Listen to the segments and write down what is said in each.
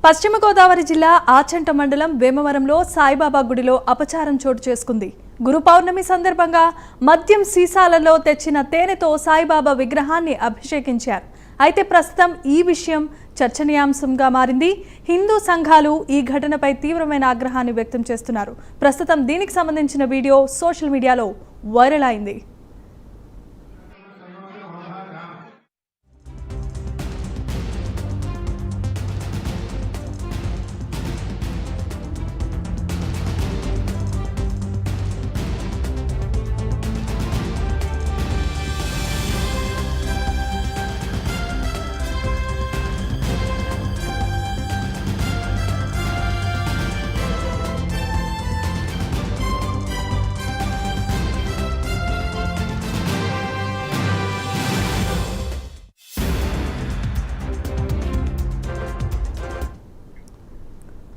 పశ్చిమ గోదావరి జిల్లా ఆచంట మండలం వేమవరంలో సాయిబాబా గుడిలో అపచారం చోటు చేసుకుంది. గురు పౌర్ణమి సందర్భంగా మద్యం సీసాలలో తెచ్చిన తేనెతో సాయిబాబా విగ్రహాన్ని అభిషేకించారు. అయితే ప్రస్తుతం ఈ విషయం చర్చనీయాంశంగా మారింది. హిందూ సంఘాలు ఈ ఘటనపై తీవ్రమైన ఆగ్రహాన్ని వ్యక్తం చేస్తున్నారు. ప్రస్తుతం దీనికి సంబంధించిన వీడియో సోషల్ మీడియాలో వైరల్ అయింది.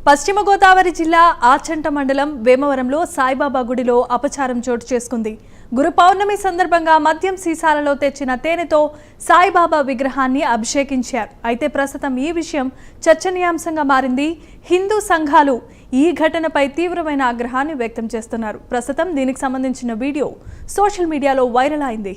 పశ్చిమ గోదావరి జిల్లా ఆచంట మండలం వేమవరంలో సాయిబాబా గుడిలో అపచారం చోటు చేసుకుంది. గురు పౌర్ణమి సందర్భంగా మద్యం సీసాలలో తెచ్చిన తేనెతో సాయిబాబా విగ్రహాన్ని అభిషేకించారు. అయితే ప్రస్తుతం ఈ విషయం చర్చనీయాంశంగా మారింది. హిందూ సంఘాలు ఈ ఘటనపై తీవ్రమైన ఆగ్రహాన్ని వ్యక్తం చేస్తున్నారు. ప్రస్తుతం దీనికి సంబంధించిన వీడియో సోషల్ మీడియాలో వైరల్ అయింది.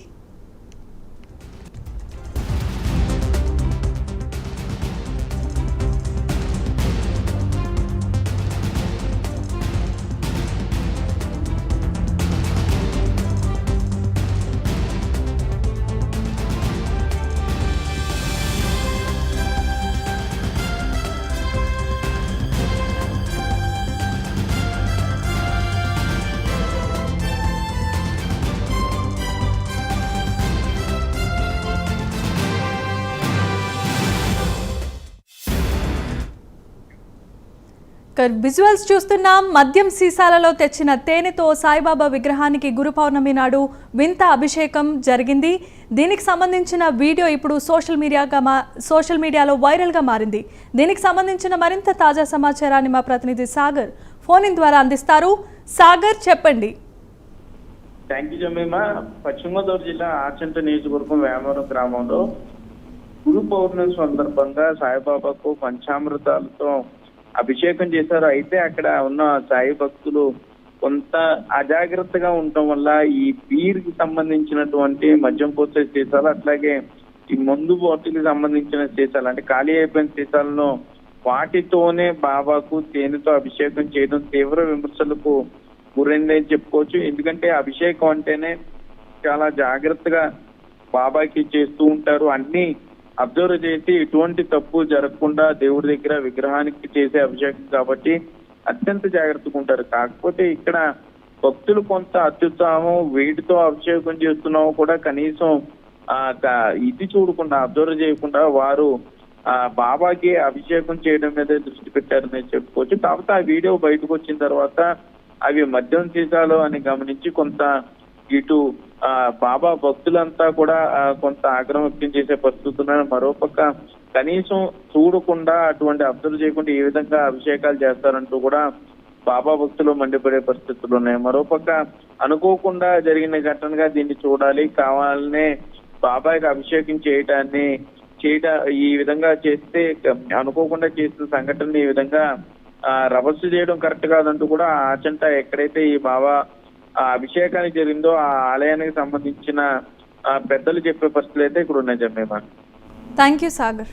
విజువల్స్ చూస్తున్నాం. మద్యం సీసాలలో తెచ్చిన తేనెతో సాయిబాబా విగ్రహానికి గురు పౌర్ణమి నాడు వింత అభిషేకం జరిగింది. దీనికి సంబంధించిన వీడియో ఇప్పుడు సోషల్ మీడియాలో వైరల్గా మారింది. దీనికి సంబంధించిన మరింత తాజా సమాచారాన్ని మా ప్రతినిధి సాగర్ ఫోన్ ఇన్ ద్వారా అందిస్తారు. సాగర్, చెప్పండి. Thank you Jemimah. పశ్చిమ గోదావరి జిల్లా ఆచంట నియోజకవర్గం వేమవరం గ్రామంలో గురు పౌర్ణమి సందర్భంగా సాయిబాబాకు పంచామృతాలతో అభిషేకం చేశారు. అయితే అక్కడ ఉన్న సాయి భక్తులు కొంత అజాగ్రత్తగా ఉండటం వల్ల ఈ బీర్ కి సంబంధించినటువంటి మద్యం పోసే సీసాలు, అట్లాగే ఈ మందు బాటిల్ కి సంబంధించిన సీసాలు, అంటే ఖాళీ అయిపోయిన సీసాలను వాటితోనే బాబాకు తేనెతో అభిషేకం చేయడం తీవ్ర విమర్శలకు గురైందని చెప్పుకోవచ్చు. ఎందుకంటే అభిషేకం అంటేనే చాలా జాగ్రత్తగా బాబాకి చేస్తూ ఉంటారు. అన్ని అబ్జర్వ్ చేసి ఎటువంటి తప్పు జరగకుండా దేవుడి దగ్గర విగ్రహానికి చేసే అభిషేకం కాబట్టి అత్యంత జాగ్రత్తగా ఉంటారు. కాకపోతే ఇక్కడ భక్తులు కొంత అత్యుత్సాహం, వీటితో అభిషేకం చేస్తున్నాము కూడా కనీసం ఇది చూడకుండా, అబ్జర్వ్ చేయకుండా వారు బాబాకి అభిషేకం చేయడం మీద దృష్టి పెట్టారని చెప్పుకోవచ్చు. కాకపోతే ఆ వీడియో బయటకు వచ్చిన తర్వాత అవి మద్యం సీసాలు అని గమనించి కొంత ఇటు బాబా భక్తులంతా కూడా కొంత ఆగ్రహం వ్యక్తం చేసే పరిస్థితి ఉన్నాయి. మరోపక్క కనీసం చూడకుండా, అటువంటి అబ్జర్వ్ చేయకుండా ఏ విధంగా అభిషేకాలు చేస్తారంటూ కూడా బాబా భక్తులు మండిపడే పరిస్థితులు ఉన్నాయి. మరోపక్క అనుకోకుండా జరిగిన ఘటనగా దీన్ని చూడాలి. కావాలనే బాబాకి అభిషేకం ఈ విధంగా చేస్తే, అనుకోకుండా చేసిన సంఘటన ఈ విధంగా రభస్సు చేయడం కరెక్ట్ కాదంటూ కూడా ఆచంట ఎక్కడైతే ఈ బాబా అభిషేకానికి జరిగిందో ఆ ఆలయానికి సంబంధించిన పెద్దలు చెప్పే పరిస్థితులు అయితే ఇక్కడ ఉన్నాయి. జమేమా. Thank you Sagar.